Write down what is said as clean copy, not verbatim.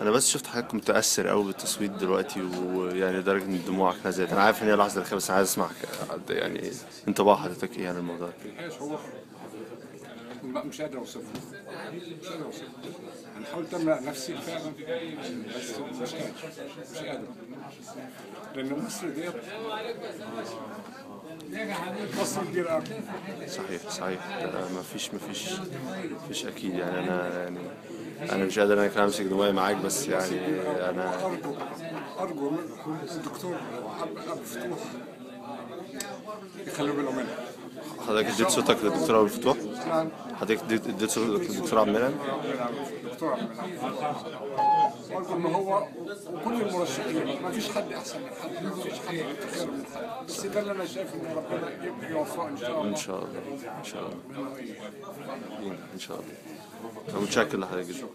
انا بس شفت حضرتك متاثر قوي بالتصويت دلوقتي، ويعني لدرجه ان دموعك نزلت. انا عارف ان هي لحظه تاريخيه، بس عايز اسمع يعني انطباع حضرتك ايه عن الموضوع ده؟ الحقيقة شعور مش قادر اوصفه، مش قادر اوصفه. انا حاولت املأ نفسي فعلا، بس مش قادر. لان مصر ديت مصر كبيرة قوي. صحيح صحيح. ما فيش اكيد يعني. انا مش قادر انا كمان امسك دموعي معاك، بس يعني انا ارجو من الدكتور أبو فتوح يخلوا باله منها. حضرتك اديت صوتك للدكتور ابو الفتوح؟ نعم. حضرتك اديت صوتك للدكتور عبد المنعم؟ الدكتور عبد المنعم. وارجو ان هو وكل المرشحين ما فيش حد احسن من حد، ما فيش حد خير من حد، بس ده اللي انا شايف ان ربنا يوفقه ان شاء الله. ان شاء الله ان شاء الله ان شاء الله. انا متشكر لحضرتك جدا.